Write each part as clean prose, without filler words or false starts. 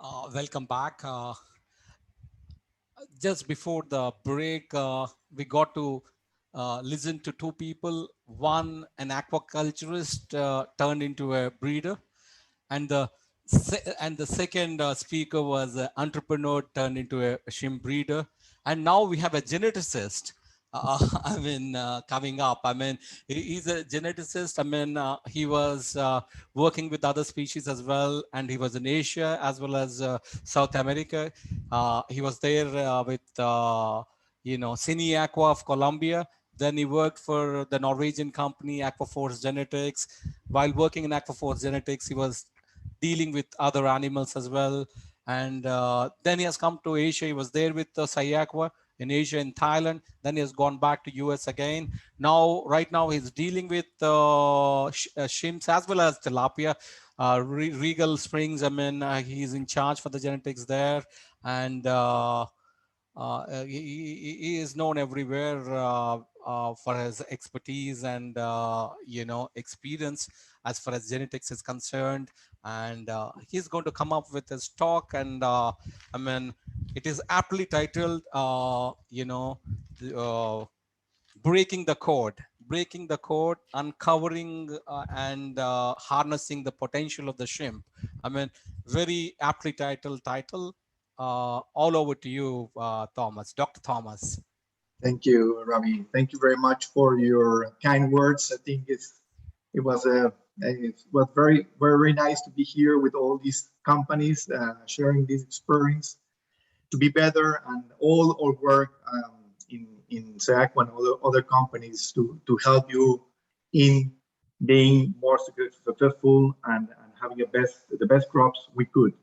Welcome back. Just before the break, we got to listen to two people. One, an aquaculturist turned into a breeder, and the second speaker was an entrepreneur turned into a shrimp breeder. And now we have a geneticist. Coming up. He's a geneticist. He was working with other species as well, and he was in Asia as well as South America. He was there with syaqua of Colombia. Then he worked for the Norwegian company Aquaforce Genetics. While working in Aquaforce Genetics, he was dealing with other animals as well. And then he has come to Asia. He was there with syaqua in Asia, in Thailand. Then he has gone back to US again. Right now, he's dealing with shrimps as well as tilapia. Regal Springs, he's in charge for the genetics there. And he is known everywhere for his expertise and experience as far as genetics is concerned. And he's going to come up with his talk. And it is aptly titled, breaking the code, uncovering and harnessing the potential of the shrimp. Very aptly titled title. All over to you, Thomas, Dr. Thomas. Thank you, Ravi. Thank you very much for your kind words. I think it was very, very nice to be here with all these companies sharing this experience to be better, and all our work in syaqua and other companies to help you in being more successful and having the best crops we could.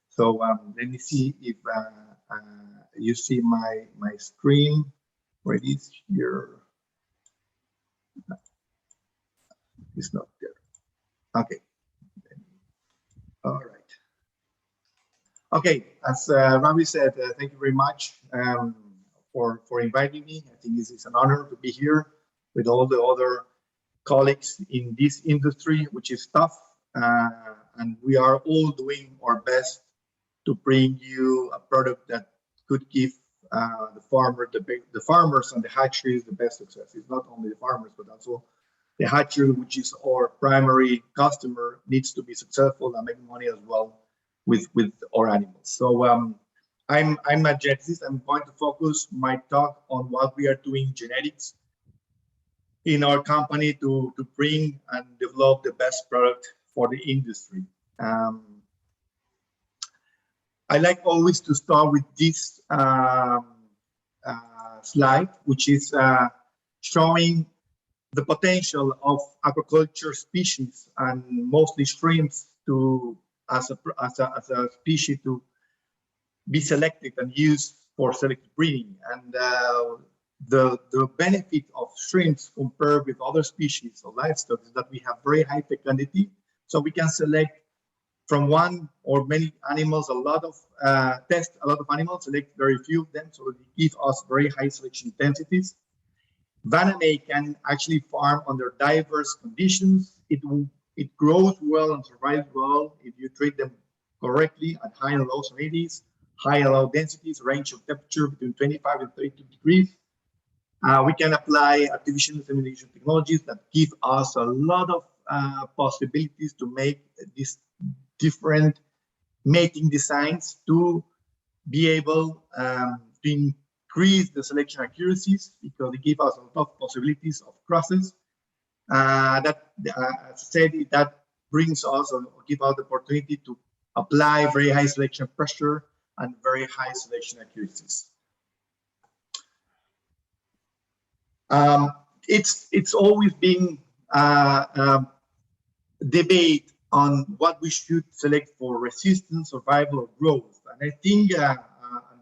So let me see if you see my screen. Where it is here? It's not there. Okay. All right. Okay. As Ravi said, thank you very much for inviting me. I think this is an honor to be here with all the other colleagues in this industry, which is tough, and we are all doing our best to bring you a product that could give the farmers and the hatcheries the best success. It's not only the farmers, but also the hatchery, which is our primary customer, needs to be successful and make money as well with our animals. So I'm a geneticist. I'm going to focus my talk on what we are doing genetics in our company to bring and develop the best product for the industry. I like always to start with this slide, which is showing the potential of aquaculture species, and mostly shrimps, as a species to be selected and used for selective breeding. And the benefit of shrimps compared with other species of livestock is that we have very high fecundity, so we can select from one or many animals, test a lot of animals, select very few of them, so it gives us very high selection intensities. Vaname can actually farm under diverse conditions. It grows well and survives well if you treat them correctly at high and low salinities, high and low densities, range of temperature between 25 and 32 degrees. We can apply artificial insemination technologies that give us a lot of possibilities to make these different mating designs to be able to increase the selection accuracies, because they give us a lot of possibilities of crosses. As I said, that brings us or give us the opportunity to apply very high selection pressure and very high selection accuracies. It's always been debate on what we should select for resistance, survival, or growth. And I think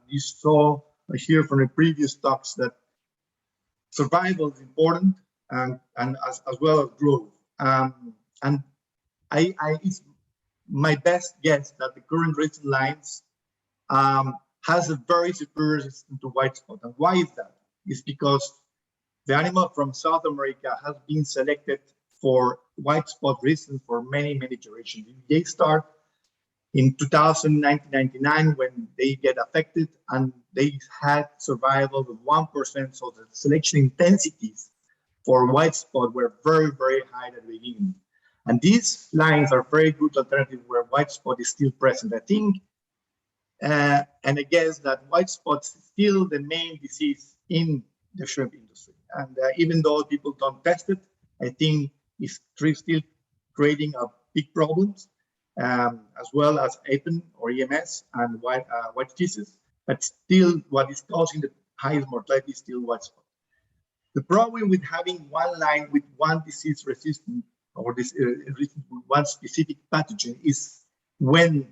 you saw here from the previous talks that survival is important, and as well as growth. And it's my best guess that the current racing lines has a very superior resistance to white spot. And why is that? It's because the animal from South America has been selected for white spot resistance for many, many generations. They start in 2000, 1999, when they get affected and they had survival of 1%. So the selection intensities for white spot were very, very high at the beginning. And these lines are very good alternative where white spot is still present. I think, and I guess that white spot is still the main disease in the shrimp industry. And even though people don't test it, I think it's still creating a big problems, as well as APEN or EMS and white disease. But still, what is causing the highest mortality is still white spot. The problem with having one line with one disease resistant or this one specific pathogen is when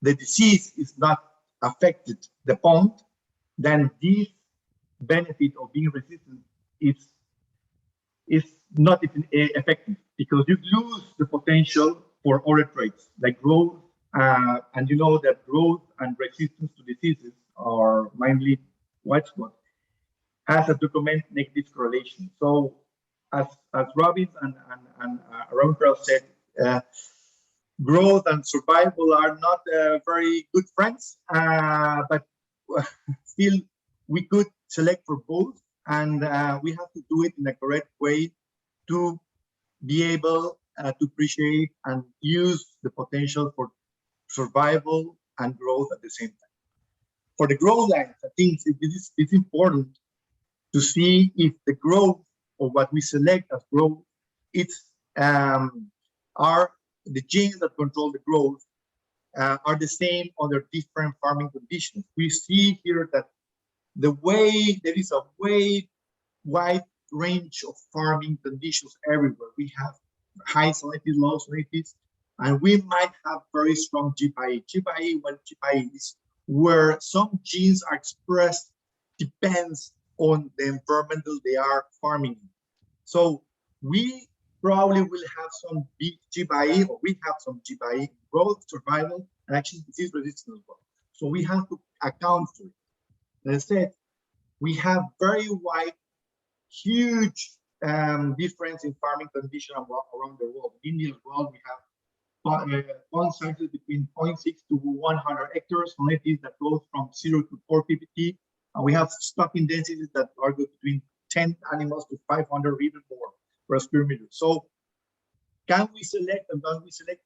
the disease is not affected the pond, then this benefit of being resistant is not effective because you lose the potential for other traits like growth, and you know that growth and resistance to diseases are mainly white spot has a documented negative correlation. So as Robbins and Ron said, growth and survival are not very good friends, but still we could select for both, and we have to do it in a correct way to be able to appreciate and use the potential for survival and growth at the same time. For the growth lines, I think it's important to see if the growth or what we select as growth, are the genes that control the growth are the same under different farming conditions. We see here that there is a wide range of farming conditions everywhere. We have high salinity, low salinity, and we might have very strong GPI. GPI is where some genes are expressed depends on the environmental they are farming in. So we probably will have some big GPI, or we have some GPI growth, survival, and actually disease resistance as well. So we have to account for it. As I said, we have very wide, huge difference in farming conditions around the world. In the world, we have pond sizes between 0.6 to 100 hectares, salinity that goes from 0 to 4 ppt. And we have stocking densities that are between 10 animals to 500 or even more per square meter. So can we select and don't we select?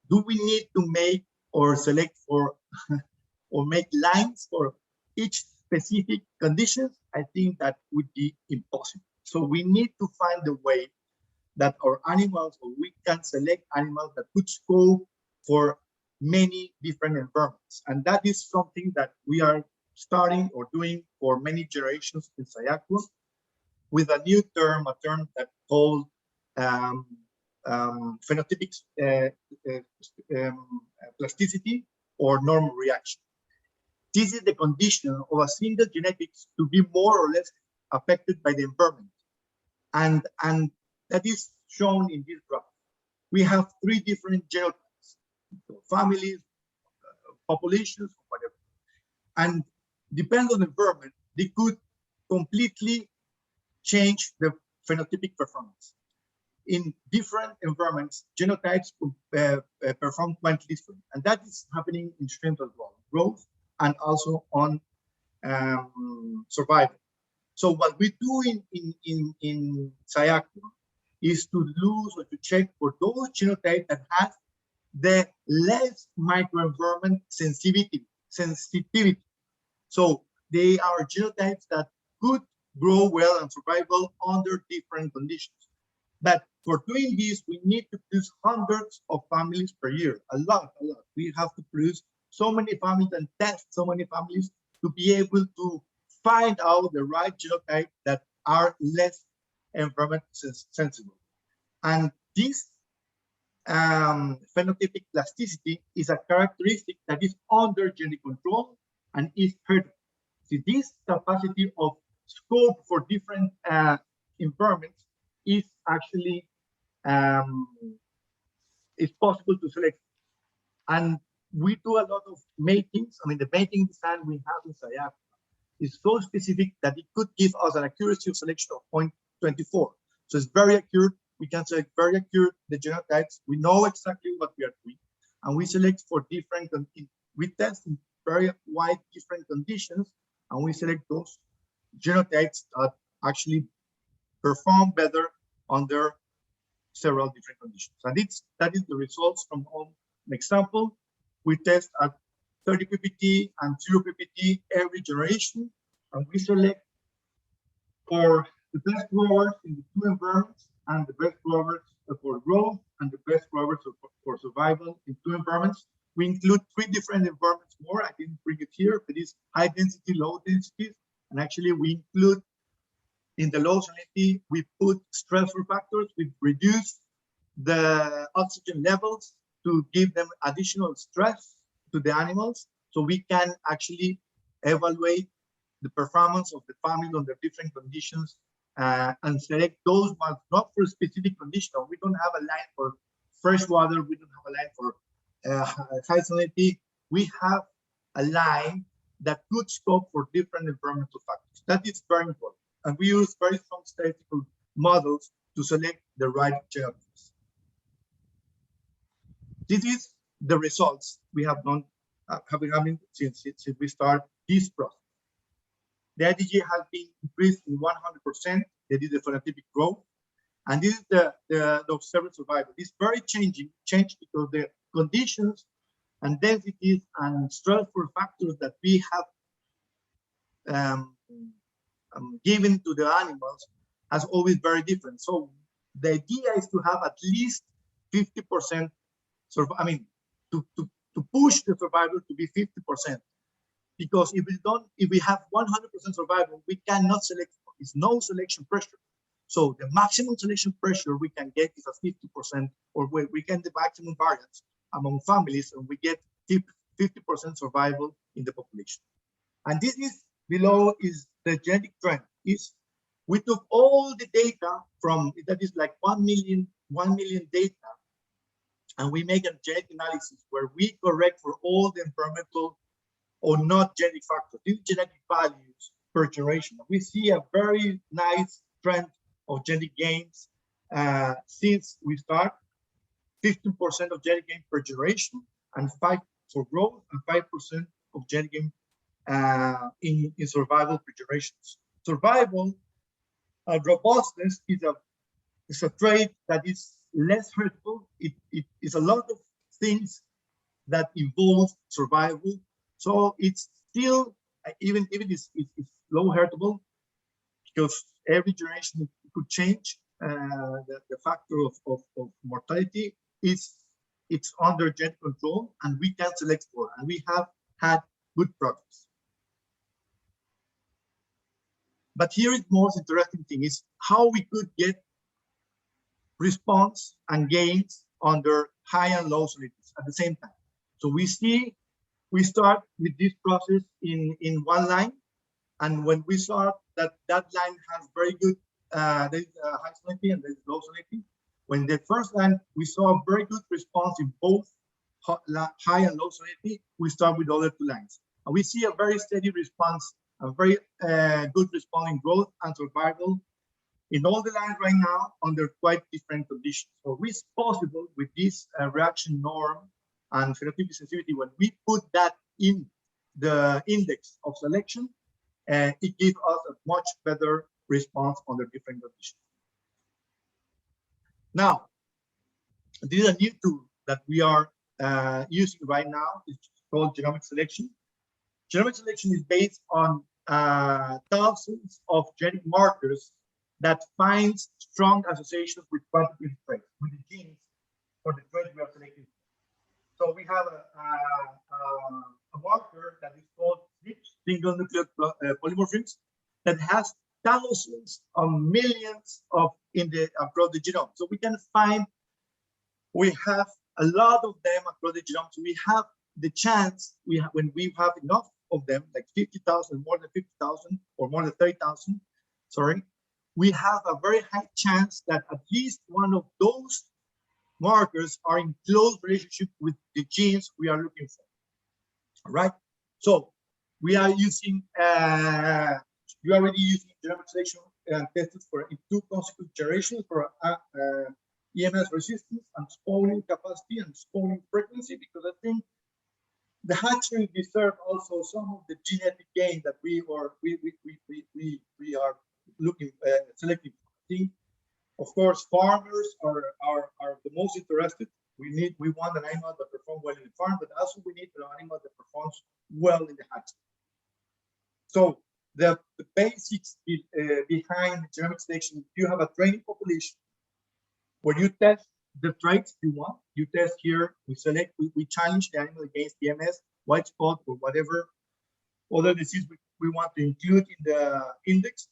Do we need to make or select for or make lines for each specific conditions? I think that would be impossible. So we need to find a way that our animals, or we can select animals that could scope for many different environments. And that is something that we are starting or doing for many generations in syaqua with a new term, a term that called phenotypic plasticity or normal reaction. This is the condition of a single genetics to be more or less affected by the environment. And that is shown in this graph. We have three different genotypes, families, populations, whatever. And depending on the environment, they could completely change the phenotypic performance. In different environments, genotypes perform quite different. And that is happening in shrimp as well, growth and also on survival. So what we do in syaqua is to lose or to check for those genotypes that have the less microenvironment sensitivity. So they are genotypes that could grow well and survive well under different conditions. But for doing this, we need to produce hundreds of families per year, a lot. We have to produce so many families and test so many families to be able to find out the right genotype that are less environment sensible. And this phenotypic plasticity is a characteristic that is under genetic control and is hereditary. See, this capacity of scope for different environments is actually it's possible to select. And we do a lot of matings. I mean, the mating design we have in syaqua is so specific that it could give us an accuracy of selection of 0.24. So it's very accurate. We can select very accurate the genotypes. We know exactly what we are doing. and we select for different, we test in very wide different conditions, and we select those genotypes that actually perform better under several different conditions. And that is the results from all an example. We test at 30 ppt and 0 ppt every generation, and we select for the best growers in the two environments and the best growers for growth and the best growers for survival in two environments. We include 3 different environments more. I didn't bring it here, but it's high density, low density. And actually we include in the low salinity, we put stressor factors. We reduce the oxygen levels to give them additional stress to the animals. So we can actually evaluate the performance of the family under different conditions and select those ones, not for a specific condition. We don't have a line for fresh water. We don't have a line for high salinity. We have a line that could scope for different environmental factors. That is very important. And we use very strong statistical models to select the right genotypes. This is the results we have done, have been having since we start this process. The IDG has been increased in 100%. That is the phenotypic growth. And this is the observed survival. It's very changed because the conditions and densities and stressful factors that we have given to the animals has always very different. So the idea is to have at least 50%, to push the survival to be 50%. Because if we have 100% survival, we cannot select. It's no selection pressure. So the maximum selection pressure we can get is at 50%, or we get the maximum variance among families, and we get 50% survival in the population. And this is below is the genetic trend. We took all the data from that is like 1 million data, and we make a genetic analysis where we correct for all the environmental or not genetic factors, these genetic values per generation. We see a very nice trend of genetic gains since we start. 15% of genetic gain per generation, and 5% for growth, and 5% of genetic gain in survival per generations. Survival robustness is a trait that is less hurtful. It is a lot of things that involve survival. So it's still, even it's low hurtable, because every generation could change. The factor of mortality it's under genetic control, and we can select for, and we have had good progress. But here is the most interesting thing is how we could get response and gains under high and low salinities at the same time. So we start with this process in one line, and when we saw that line has very good there's high salinity and there's low salinity. When the first line we saw a very good response in both high and low salinity, we start with the other two lines, and we see a very steady response, a very good response in growth and survival in all the lines right now under quite different conditions. So it's possible with this reaction norm and phenotypic sensitivity, when we put that in the index of selection, it gives us a much better response under different conditions. Now, this is a new tool that we are using right now. It's called genomic selection. Genomic selection is based on thousands of genetic markers that finds strong associations with quantitative traits, with the genes for the traits we are selecting. So we have a marker that is called single nucleotide polymorphisms that has thousands of millions of across the genome. So we can find, we have a lot of them across the genome. So we have the chance, when we have enough of them, like 50,000, more than 50,000, or more than 30,000, sorry, we have a very high chance that at least one of those markers are in close relationship with the genes we are looking for. All right. So we are using, we are already using genomic selection tested for in 2 consecutive generations for EMS resistance and spawning capacity and spawning frequency, because I think the hatchery deserve also some of the genetic gain that we are looking selecting. I think, of course, farmers are the most interested. We want an animal that performs well in the farm, but also we need an animal that performs well in the hatchery. So the basics behind genomic selection, you have a training population where you test the traits you want. You test here, we challenge the animal against EMS, white spot, or whatever other disease we want to include in the index.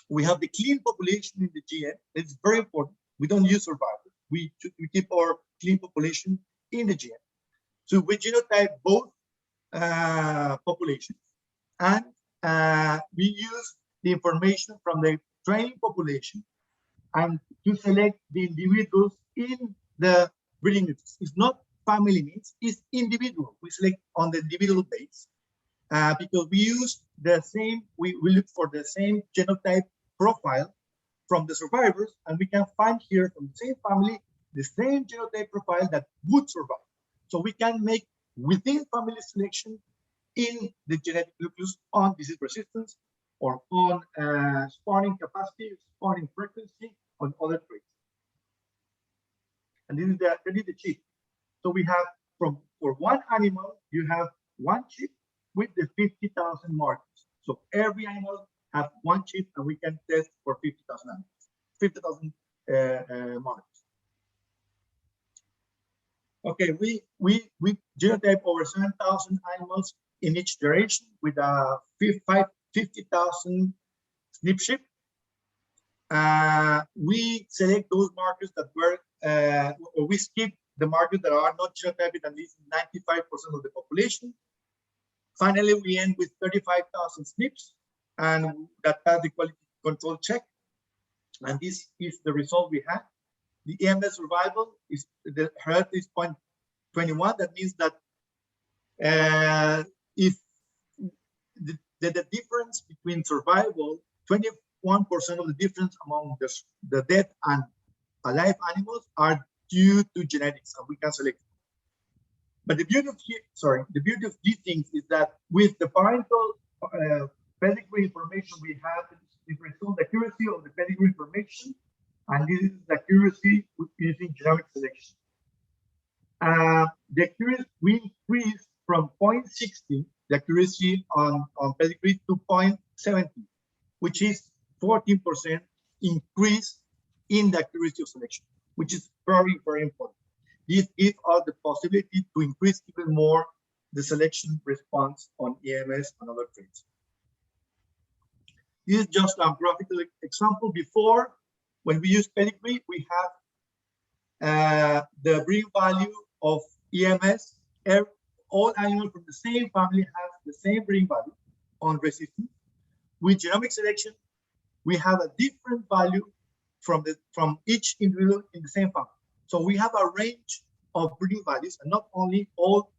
We have the clean population in the GN. It's very important. We don't use survivors. We keep our clean population in the GN. So we genotype both populations, and we use the information from the training population and to select the individuals in the breeding units. It's not family needs, it's individual. We select on the individual base because we use the same, we look for the same genotype profile from the survivors, and we can find here from the same family the same genotype profile that would survive. So we can make within family selection in the genetic nucleus on disease resistance or on spawning capacity, spawning frequency, on other traits. And this is the chip. So we have for one animal, you have one chip with the 50,000 markers. So every animal has one chip, and we can test for 50,000 animals, 50,000 markers. Okay, we genotype over 7,000 animals in each generation with a 50,000 SNP chip. We select those markers that were, or we skip the markers that are not genotyped at least 95% of the population. Finally, we end with 35,000 SNPs, and that pass the quality control check. And this is the result we had. The EMS survival is the heredity is 0.21. That means that if the difference between survival, 21% of the difference among the dead and alive animals are due to genetics, and we can select. But the beauty of these things is that with the parental pedigree information we have, the result, the accuracy of the pedigree information, and this is the accuracy using genomic selection. The accuracy we increase from 0.60, the accuracy on pedigree, to 0.70, which is 14% increase in the accuracy of selection, which is very, very important. This gives us the possibility to increase even more the selection response on EMS and other traits. This is just a graphical example. Before, when we use pedigree, we have the breed value of EMS. All animals from the same family have the same breed value on resistance. With genomic selection, we have a different value from each individual in the same family. So we have a range of breeding values, and not only all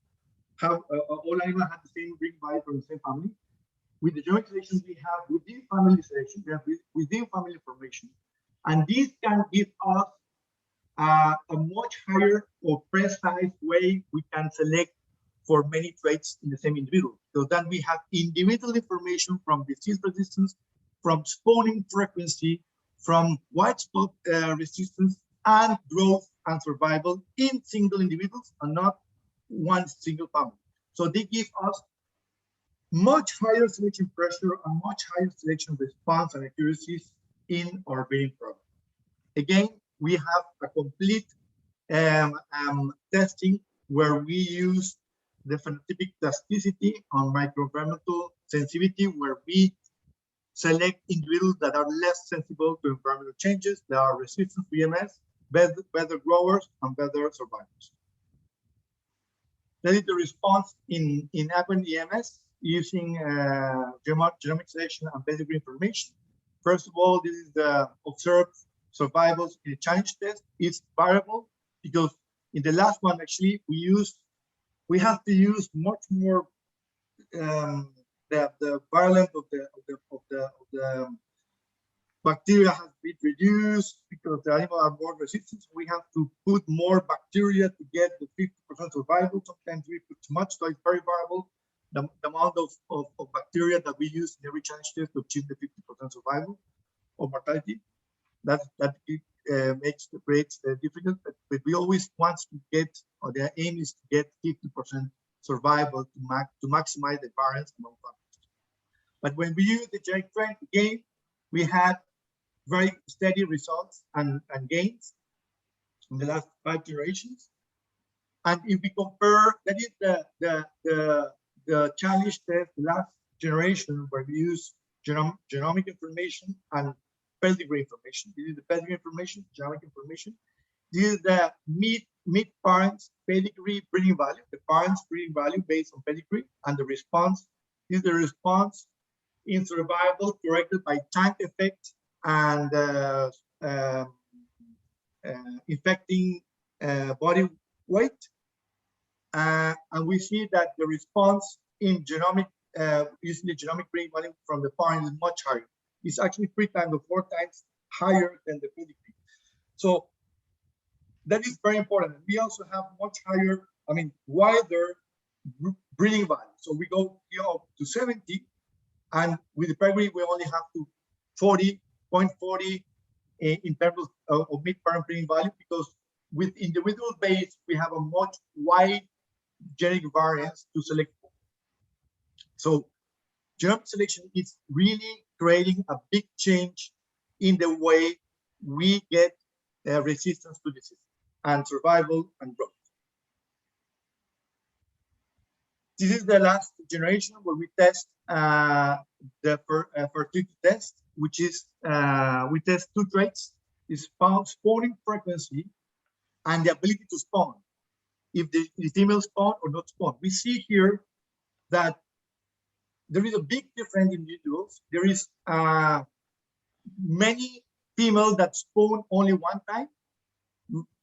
animals have the same breeding value from the same family. With the genomic selection, we have within family selection, we have within family information, and this can give us a much higher or precise way we can select for many traits in the same individual. So then we have individual information from disease resistance, from spawning frequency, from white spot resistance, and growth and survival in single individuals and not one single family. So they give us much higher selection pressure and much higher selection response and accuracies in our breeding program. Again, we have a complete testing where we use the phenotypic plasticity on microenvironmental sensitivity, where we select individuals that are less sensible to environmental changes, that are resistant to EMS, better growers, and better survivors. That is the response in aqueous EMS using genomic selection and pedigree information. First of all, this is the observed survivals in a challenge test. It's variable because in the last one, actually, we have to use much more the virulence of the bacteria has been reduced because the animals are more resistant. We have to put more bacteria to get the 50% survival. Sometimes we put too much, so it's very variable. The amount of bacteria that we use in every challenge test to achieve the 50% survival or mortality. That creates difficult, but we always want to get, or the aim is to get 50% survival to maximize the variance among families. But when we use the genetic trend, again, we had very steady results and gains in the last 5 generations. And if we compare, that is the challenge test, the last generation, where we use genomic information and pedigree information. This is the pedigree information, genomic information. This is the meat parents pedigree breeding value, the parents breeding value based on pedigree, and the response is the response in survival corrected by tank effect and infecting body weight. And we see that the response in genomic, using the genomic breeding value from the parent is much higher. It's actually 3 times or 4 times higher than the pedigree. So that is very important. We also have much higher, wider breeding value. So we go up to 70, and with the pedigree, we only have to 40.40 in terms of mid-parent breeding value, because with individual base, we have a much wide genetic variance to select for. So genomic selection is really creating a big change in the way we get resistance to disease and survival and growth. This is the last generation where we test the fertility test, which is we test 2 traits: is spawning frequency and the ability to spawn, if the female spawn or not spawn. We see here that there is a big difference in individuals. There is many females that spawn only 1 time.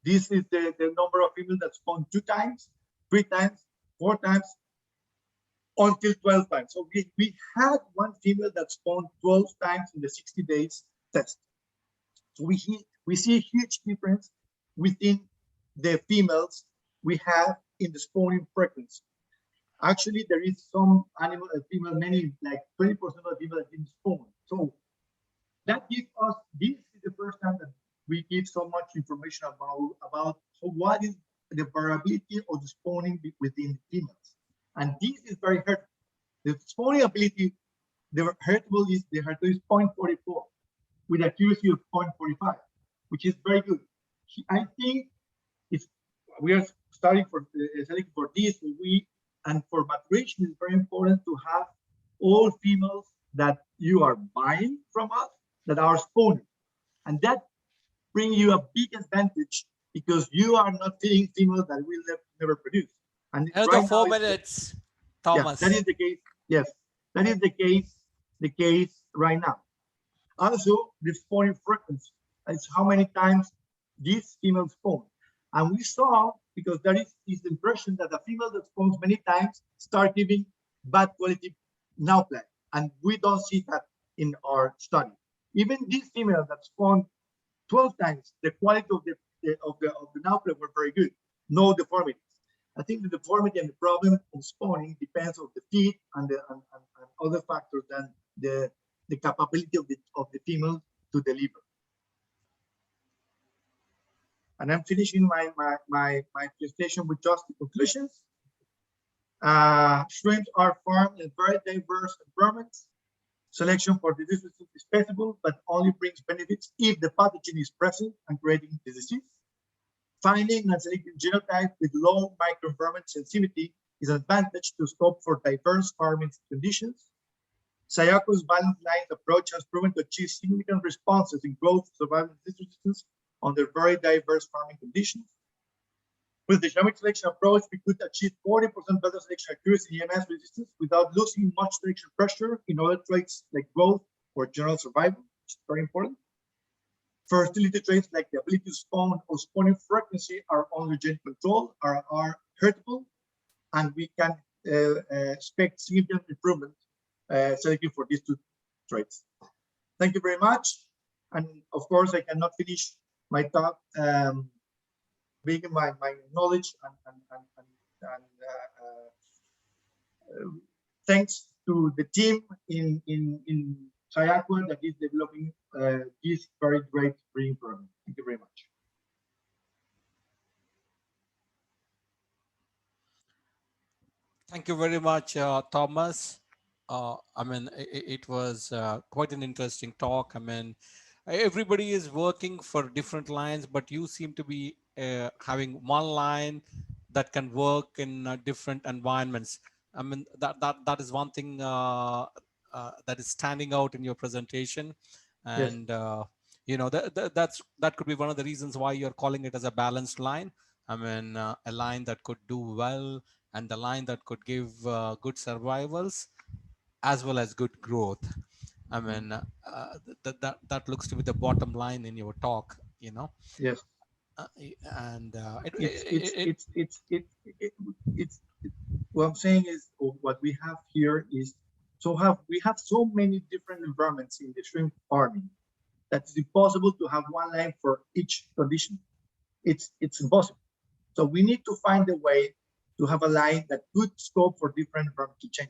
This is the number of females that spawn 2 times, 3 times, 4 times, until 12 times. So we had 1 female that spawned 12 times in the 60 days test. So we see a huge difference within the females we have in the spawning frequency. Actually, there is some animal female, many like 20% of the females that didn't spawn. So that gives us, this is the first time that we give so much information about what is the variability of the spawning within the females. And this is very hurtful. The spawning ability, the hurtful is 0.44 with accuracy of 0.45, which is very good. I think we are starting for selecting for this. And for maturation, it's very important to have all females that you are buying from us that are spawning, and that brings you a big advantage because you are not feeding females that will never produce. And another right 4 minutes, Thomas. Yeah, that is the case. Yes, that is the case right now. Also, the spawning frequency is how many times these females spawn. And we saw, because there is this impression that a female that spawns many times start giving bad quality now play, and we don't see that in our study. Even these females that spawn 12 times, the quality of the now play were very good. No deformities. I think the deformity and the problem of spawning depends on the feed and other factors than the capability of the female to deliver. And I'm finishing my presentation with just the conclusions. Shrimps are farmed in very diverse environments. Selection for the disease is feasible, but only brings benefits if the pathogen is present and creating the disease. Finding and selecting genotypes with low microenvironment sensitivity is an advantage to scope for diverse farming conditions. Syaqua's balanced lines approach has proven to achieve significant responses in growth, survival, and disease resistance under very diverse farming conditions. With the genomic selection approach, we could achieve 40% better selection accuracy in EMS resistance without losing much selection pressure in other traits like growth or general survival, which is very important. Fertility traits like the ability to spawn or spawning frequency are under genetic control, are hurtful, and we can expect significant improvement selecting for these 2 traits. Thank you very much. And of course, I cannot finish my talk bringing my knowledge and thanks to the team in syaqua that is developing this very great breeding program. Thank you very much. Thank you very much, Thomas. I mean, it was quite an interesting talk. I mean, everybody is working for different lines, but you seem to be having one line that can work in different environments. I mean, that is one thing that is standing out in your presentation, Yes, and that could be one of the reasons why you're calling it as a balanced line. I mean, a line that could do well and the line that could give good survivals as well as good growth. I mean, that looks to be the bottom line in your talk, you know. yes. Uh, and It's it's it's it's it's it, it's what I'm saying is, or what we have here is, we have so many different environments in the shrimp farming that it's impossible to have one line for each condition. It's impossible. So we need to find a way to have a line that could scope for different environmental changes.